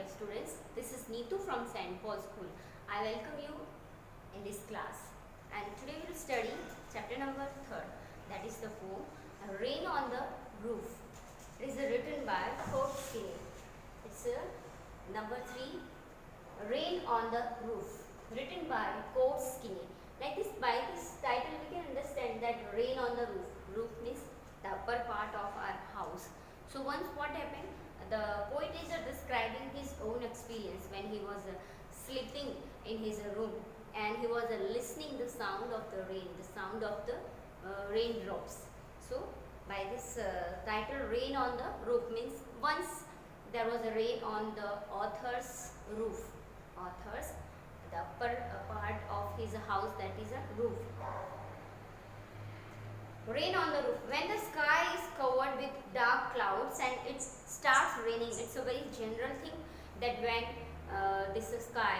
dear students. This is Neetu from St. Paul School. I welcome you in this class. And today we will study chapter number 3rd. That is the poem Rain on the Roof. It is written by Court Skinner. It's number 3, Rain on the Roof, written by Court Skinner. Like this, by this title we can understand that rain on the roof. Roof means the upper part of our house. So once what happened? The poet is describing his own experience when he was sleeping in his room and he was listening the sound of the rain, the sound of the raindrops. So by this title, Rain on the Roof means once there was a rain on the author's roof. Author's, the upper part of his house, that is a roof. Rain on the roof. When the sky is covered with dark clouds and it starts raining, it's a very general thing that when this sky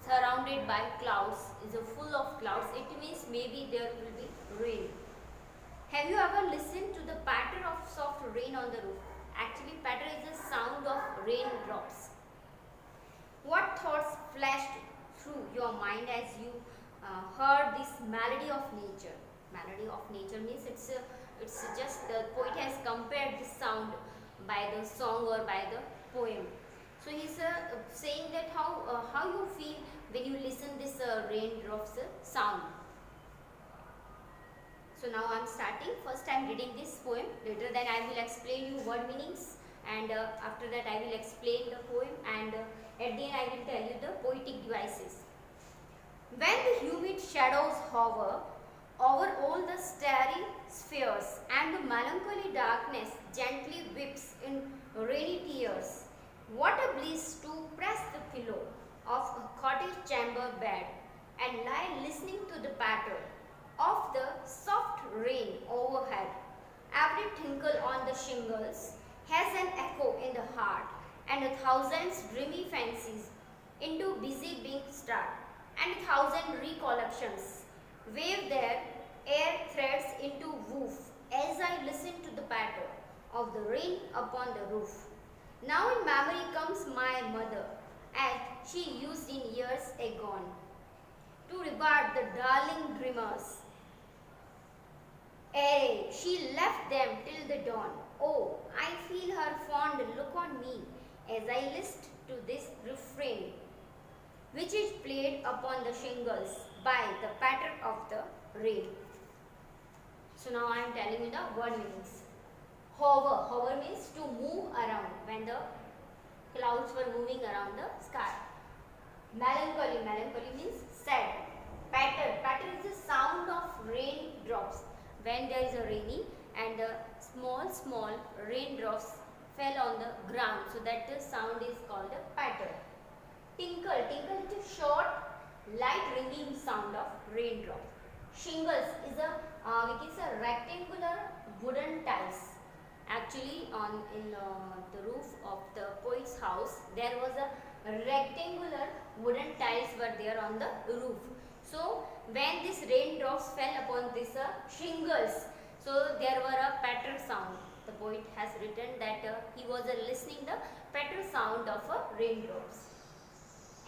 surrounded by clouds is full of clouds, it means maybe there will be rain. Have you ever listened to the patter of soft rain on the roof? Actually, patter is the sound of raindrops. What thoughts flashed through your mind as you heard this melody of nature? Melody of nature means it's just the poet has compared this sound by the song or by the poem. So he's saying that how you feel when you listen this raindrops sound. So now I'm starting. First I'm reading this poem. Later then I will explain you word meanings, and after that I will explain the poem, and at the end I will tell you the poetic devices. When the humid shadows hover over all the starry spheres and the melancholy darkness gently weeps in rainy tears, what a bliss to press the pillow of a cottage chamber bed and lie listening to the patter of the soft rain overhead. Every tinkle on the shingles has an echo in the heart, and a thousand dreamy fancies into busy being start, and a thousand recollections wave their air threads into woof as I listen to the patter of the rain upon the roof. Now in memory comes my mother, as she used in years agone to regard the darling dreamers. Ere she left them till the dawn. Oh, I feel her fond look on me as I list to this refrain, which is played upon the shingles by the patter of the rain. So now I am telling you the word meanings. Hover. Hover means to move around when the clouds were moving around the sky. Melancholy. Melancholy means sad. Patter. Patter is the sound of raindrops when there is a rainy and the small raindrops fell on the ground. So that the sound is called a patter. Tinkle. Tinkle is a short, light ringing sound of raindrops. Shingles is a rectangular wooden tiles. Actually, in the roof of the poet's house, there was a rectangular wooden tiles were there on the roof. So when these raindrops fell upon this shingles, so there were a patter sound. The poet has written that he was listening the patter sound of raindrops.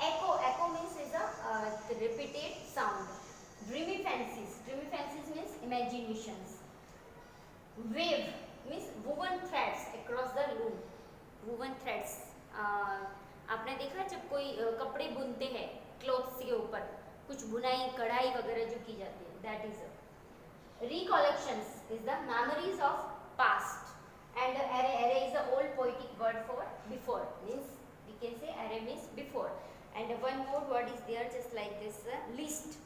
Echo. Echo means is a repeated sound. Dreamy fancies. Dreamy fancies means imaginations. Wave means woven threads across the loom. Woven threads. आपने देखा जब कोई कपड़े बुनते हैं clothes के ऊपर कुछ बुनाई कढ़ाई वगैरह जो की जाती है, that is recollections is the memories of past, and array is the old poetic word for before, means we can say array means before, and one more word is there just like this list.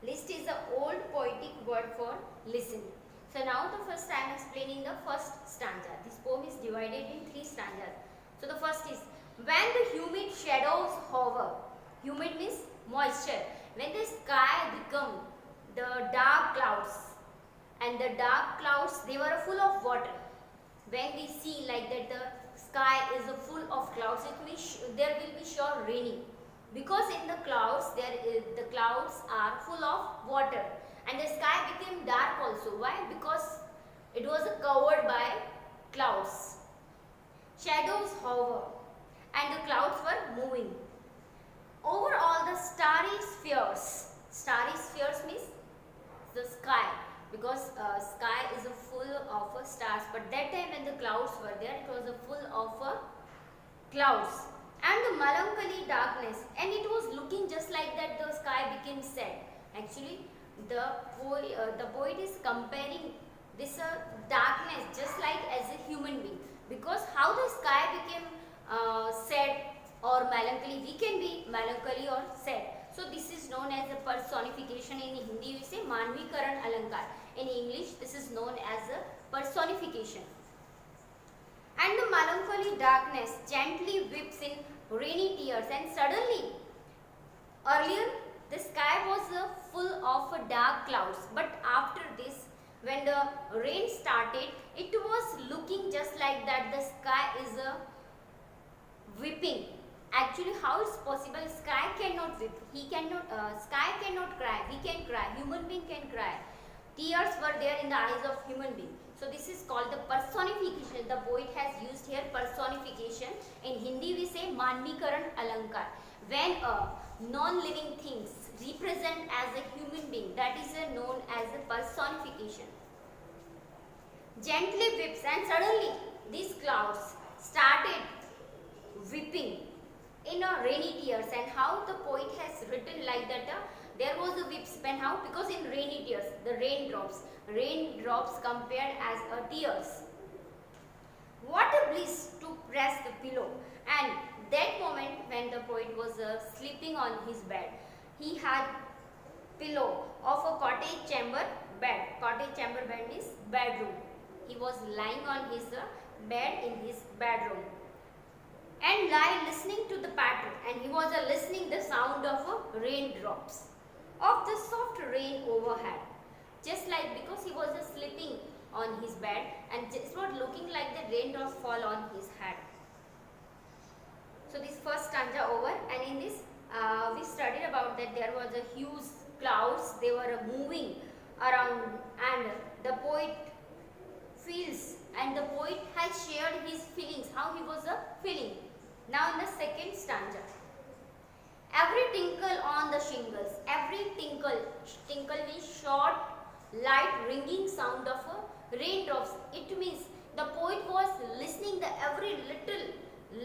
List is the old poetic word for listen. So now the first I am explaining the first stanza. This poem is divided in 3 stanzas. So the first is, when the humid shadows hover. Humid means moisture. When the sky become the dark clouds, and the dark clouds they were full of water. When we see like that the sky is full of clouds, it means there will be sure raining. Because in the clouds the clouds are full of water, and the sky became dark also. Why? Because it was covered by clouds. Shadows hover and the clouds were moving. Over all the starry spheres means the sky, because sky is a full of stars, but that time when the clouds were there, it was a full of clouds and the melancholy darkness, and it was looking just like that the sky became sad. Actually, the poet is comparing this darkness just like as a human being, because how the sky became sad or melancholy, we can be melancholy or sad. So this is known as a personification. In Hindi we say manvikaran alankar. In English this is known as a personification. And the melancholy darkness gently weeps in rainy tears, and suddenly, earlier the sky was full of dark clouds, but after this, when the rain started, it was looking just like that the sky is weeping. Actually, how it's possible? Sky cannot weep. Sky cannot cry. We can cry. Human being can cry. Tears were there in the eyes of human being. So this is called the personification. The poet has used here personification. In Hindi we say manvikaran alankar. When non-living things represent as a human being, that is known as a personification. Gently weeps, and suddenly these clouds started weeping in a rainy tears. And how the poet has written like that, there was a weeps, and how? Because in rainy tears, the raindrops compared as tears. What a bliss to press the pillow. And that moment when the poet was sleeping on his bed, he had pillow of a cottage chamber bed. Cottage chamber bed means bedroom. He was lying on his bed in his bedroom and lie listening to the patter, and he was listening the sound of raindrops of the soft rain overhead. Just like, because he was sleeping on his bed, and it was looking like the raindrops fall on his head. So this first stanza over, and in this we studied about that there was a huge clouds, they were moving around, and the poet feels, and the poet has shared his feelings, how he was feeling. Now in the second stanza, every tinkle on the shingles, every tinkle means short, light ringing sound of raindrops. It means the poet was listening the every little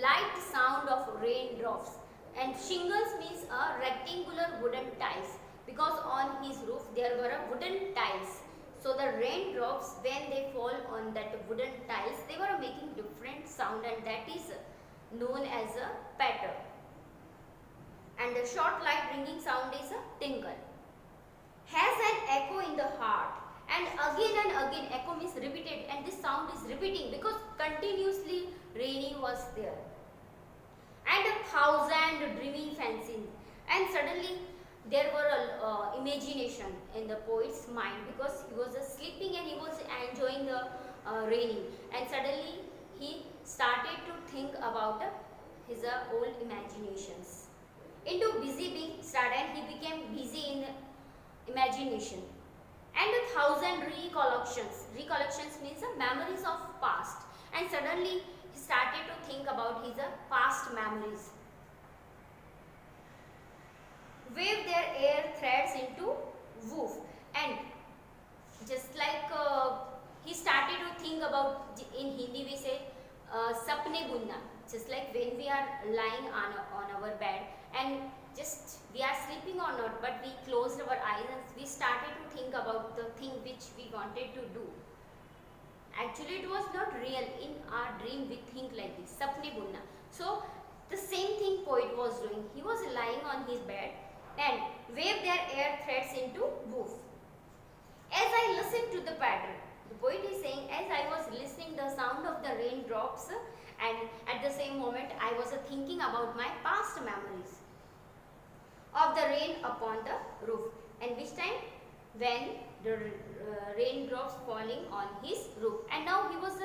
light sound of raindrops. And shingles means a rectangular wooden tiles, because on his roof there were wooden tiles. So the raindrops, when they fall on that wooden tiles, they were making different sound, and that is known as a patter. And the short light ringing sound is a tinkle. Has an echo in the heart, and again echo means repeated, and this sound is repeating because continuously raining was there. And 1,000 dreamy fancies, and suddenly there were a imagination in the poet's mind, because he was sleeping and he was enjoying the raining, and suddenly he started to think about his old imaginations. Into busy being started, and he became busy in imagination. And 1,000 recollections means memories of past, and suddenly he started to think about his past memories. Wave their air threads into woof, and just like he started to think about, in Hindi we say sapne bunna, just like when we are lying on our bed and just we are sleeping or not, but we closed our eyes and we started to think about the thing which we wanted to do. Actually it was not real. In our dream we think like this, sapne bunna. So the same thing poet was doing. He was lying on his bed and wave their air threads into woof. As I listened to the patter, the poet is saying, as I was listening the sound of the raindrops, and at the same moment I was thinking about my past memories of the rain upon the roof. And which time? When the raindrops falling on his roof. And now he was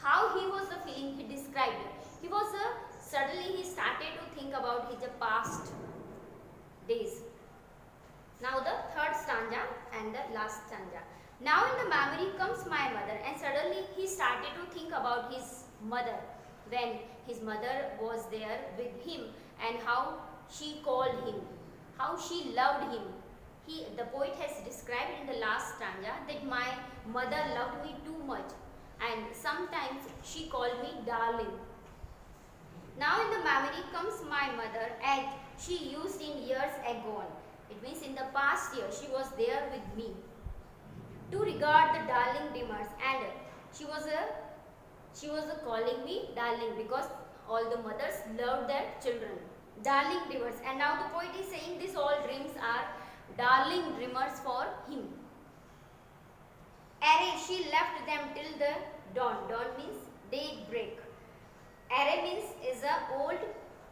how he was feeling, he described it. He was suddenly he started to think about his past days. Now the third stanza and the last stanza. Now in the memory comes my mother, and suddenly he started to think about his mother. when his mother was there with him and how she called him, how she loved him. The poet has described in the last stanza that my mother loved me too much and sometimes she called me darling. Now in the memory comes my mother as she used in years agone. It means in the past year she was there with me to regard the darling demons, and she was calling me darling because all the mothers loved their children. Darling dreamers. And now the poet is saying these all dreams are darling dreamers for him. Array, she left them till the dawn. Dawn means daybreak. Array means is a old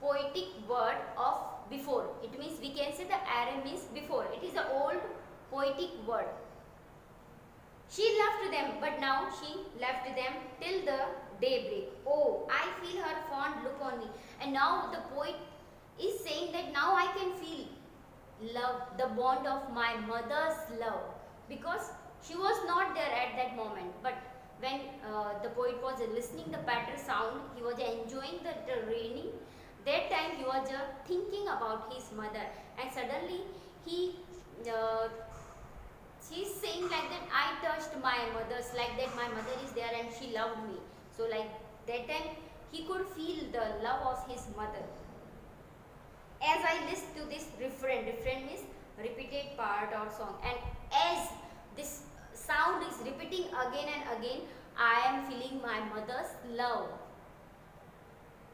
poetic word of before. It means we can say the array means before. It is a old poetic word. She left them, but now she left them till the daybreak. Oh, I feel her fond look on me. And now the poet is saying that now I can feel love, the bond of my mother's love, because she was not there at that moment. But when the poet was listening the patter sound, he was enjoying the raining. That time he was thinking about his mother, and suddenly she's saying like that, I touched my mother's, like that my mother is there and she loved me. So like that time he could feel the love of his mother. As I listen to this refrain means repeated part or song, and as this sound is repeating again and again, I am feeling my mother's love,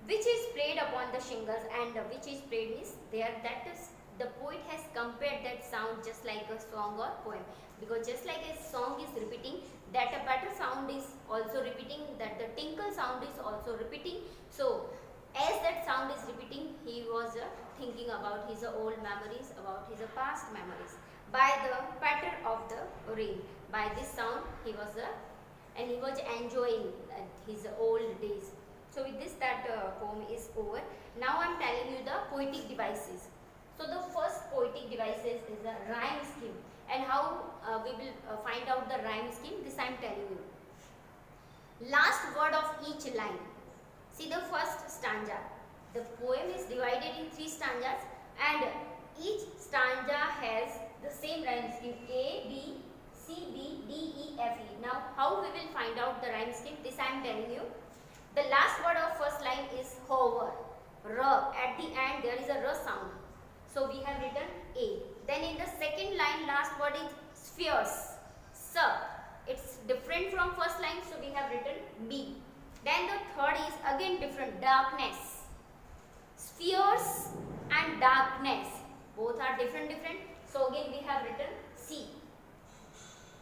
which is played upon the shingles. And which is played means there, that is, the poet has compared that sound just like a song or poem, because just like a song is repeating, that a patter sound is also repeating, that the tinkle sound is also repeating. So as that sound is repeating, he was thinking about his old memories, about his past memories, by the patter of the rain. By this sound he was and he was enjoying his old days. So with this, that poem is over. Now I am telling you the poetic devices. So the first poetic devices is the rhyme scheme, and how we will find out the rhyme scheme, this I am telling you. Last word of each line. See the first stanza. The poem is divided in 3 stanzas, and each stanza has the same rhyme scheme: A, B, C, D, D, E, F, E. Now how we will find out the rhyme scheme, this I am telling you. The last word of first line is hover, R. At the end there is a R sound. So we have written A. Then in the second line, last word is spheres, S. It's different from first line, so we have written B. Then the third is again different, darkness. Spheres and darkness, both are different. So again we have written C.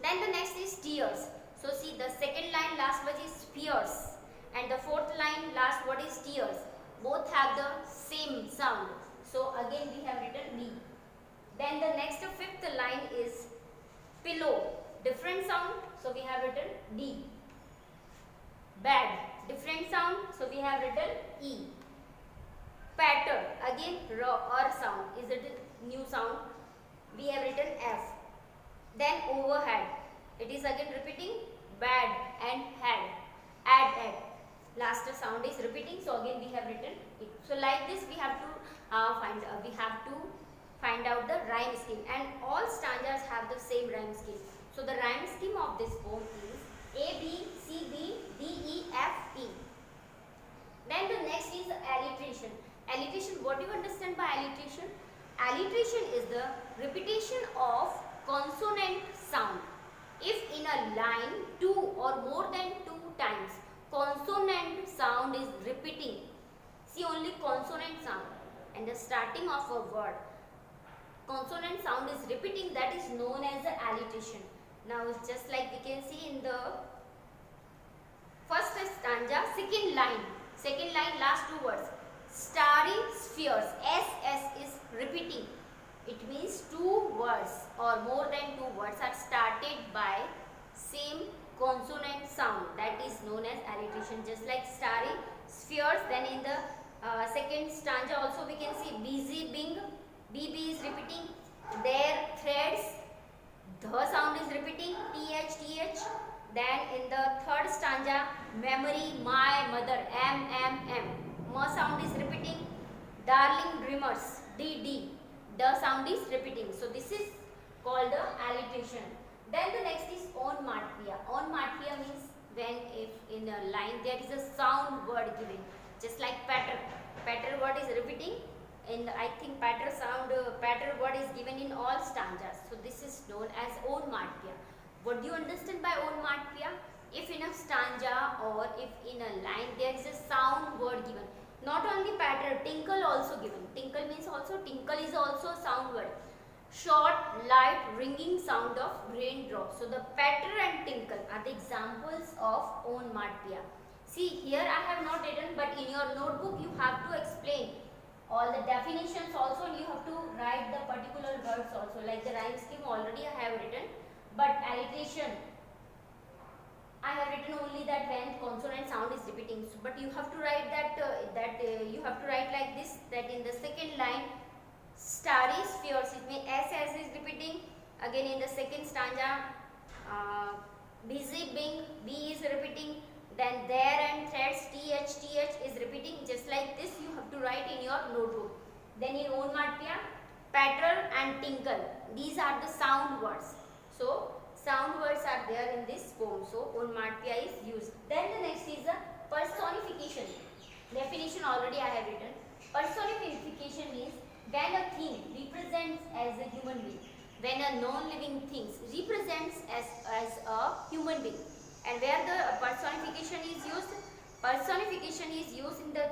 Then the next is tears. So see, the second line last word is spheres, and the fourth line last word is tears. Both have the same sound. So again we have written B. Then the next fifth line is pillow, different sound, so we have written D. Bed, different sound, so we have written E. Patter, again R sound, is it a new sound, we have written F. Then overhead, it is again repeating, bad and had, add. Last sound is repeating, so again we have written it. So like this we have to find out the rhyme scheme, and all stanzas have the same rhyme scheme. So the rhyme scheme of this poem is A, B, C, D, D, E, F, E. Then the next is alliteration. Alliteration, what do you understand by alliteration? Alliteration is the repetition of consonant sound. If in a line 2 or more than 2 times consonant sound is repeating, see only consonant sound, and the starting of a word, consonant sound is repeating, that is known as the alliteration. Now it's just like we can see in the first stanza, second line last 2 words, starry spheres, S is repeating. It means 2 words or more than 2 words are started by same consonant sound, that is known as alliteration, just like starry spheres. Then in the second stanza also we can see busy being, BB is repeating, their threads, the sound is repeating, TH, Then in the third stanza, memory, my mother, M. Ma sound is repeating. Darling dreamers, D. The sound is repeating. So this is called the alliteration. Then the next is onomatopoeia. Onomatopoeia means when if in a line there is a sound word given, just like patter. Patter word is repeating. In I think patter sound, patter word is given in all stanzas. So this is known as onomatopoeia. What do you understand by onomatopoeia? If in a stanza or if in a line there is a sound word given. Not only patter, tinkle also given. Tinkle means also, tinkle is also a sound word. Short, light, ringing sound of raindrops. So the patter and tinkle are the examples of onomatopoeia. See, here I have not written, but in your notebook you have to explain all the definitions also, and you have to write the particular words also. Like the rhyme scheme already I have written, but alliteration I have written only that when consonant sound is repeating. So, but you have to write that you have to write like this, that in the second line starry spheres, it means S is repeating. Again in the second stanza, busy being, B is repeating. Then there and threads, TH is repeating. Just like this you have to write in your notebook. Then in onomatopoeia, patter and tinkle, these are the sound words. So sound words are there in this poem. So onomatopoeia is used. Then the next is a personification. Definition already I have written. Personification means when a thing represents as a human being. When a non-living thing represents as a human being. And where the personification is used? Personification is used in the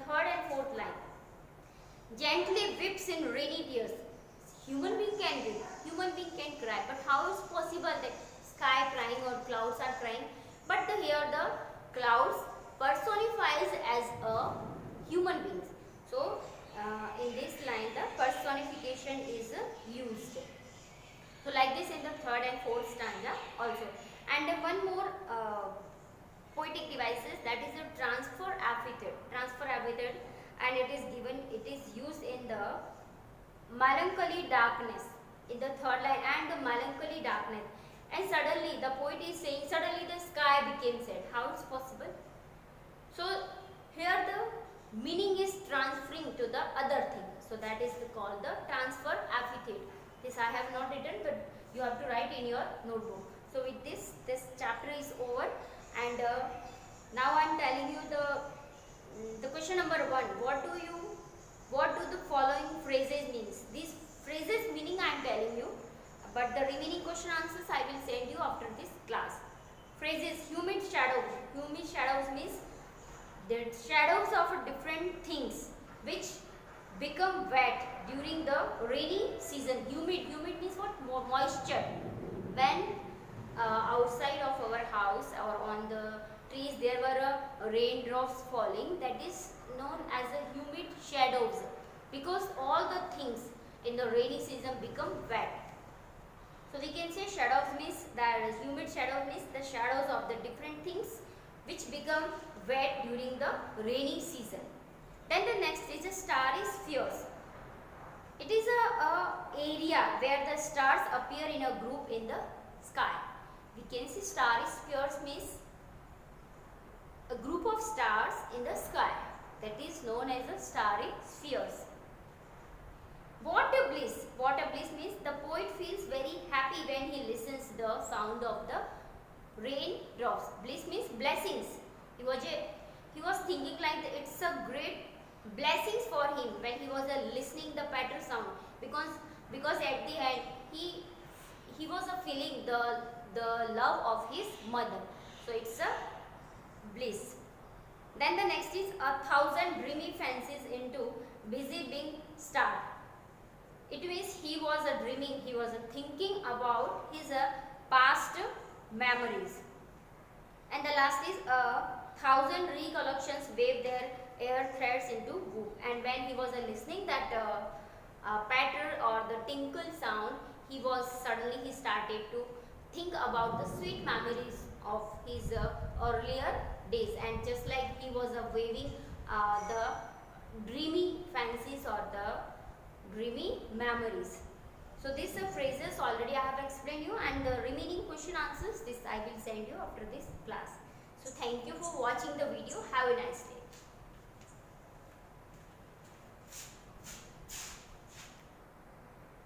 third and fourth line. Gently weeps in rainy tears. Human being can weep, human being can cry, but how is possible that sky crying or clouds are crying? But here the clouds personifies as a human being. So in this line the personification is used. So like this in the third and fourth stanza also. And one more poetic devices, that is the transfer epithet. Transfer epithet, and it is used in the melancholy darkness in the third line, and the melancholy darkness, and suddenly the poet is saying suddenly the sky became sad. How is possible? So here the meaning is transferring to the other thing, so that is called the transfer epithet. This I have not written, but you have to write in your notebook. So with this chapter is over, and now I am telling you the question number 1. What do the following phrases means? These phrases meaning I am telling you, but the remaining question answers I will send you after this class. Phrases: humid shadows. Humid shadows means the shadows of different things which become wet during the rainy season. Humid means what? Moisture. When outside of our house or on the trees there were raindrops falling, that is known as a humid shadows, because all the things in the rainy season become wet. So we can say shadows means that humid shadows means the shadows of the different things which become wet during the rainy season. Then the next is a starry spheres. It is a area where the stars appear in a group in the sky. We can see starry spheres means a group of stars in the sky, that is known as the starry spheres. What a bliss! What a bliss means the poet feels very happy when he listens the sound of the raindrops. Bliss means blessings. He was thinking like it's a great blessings for him when he was listening the patter sound, because at the end he was feeling the love of his mother. So it's a bliss. Then the next is 1,000 dreamy fancies into busy being star. It means he was dreaming, he was thinking about his past memories. And the last is 1,000 recollections wave their air threads into whoop. And when he was listening that patter or the tinkle sound, he started to think about the sweet memories of his earlier days, and just like he was waving the dreamy fancies or the dreamy memories. So these are phrases already I have explained you, and the remaining question answers this I will send you after this class. So thank you for watching the video. Have a nice day.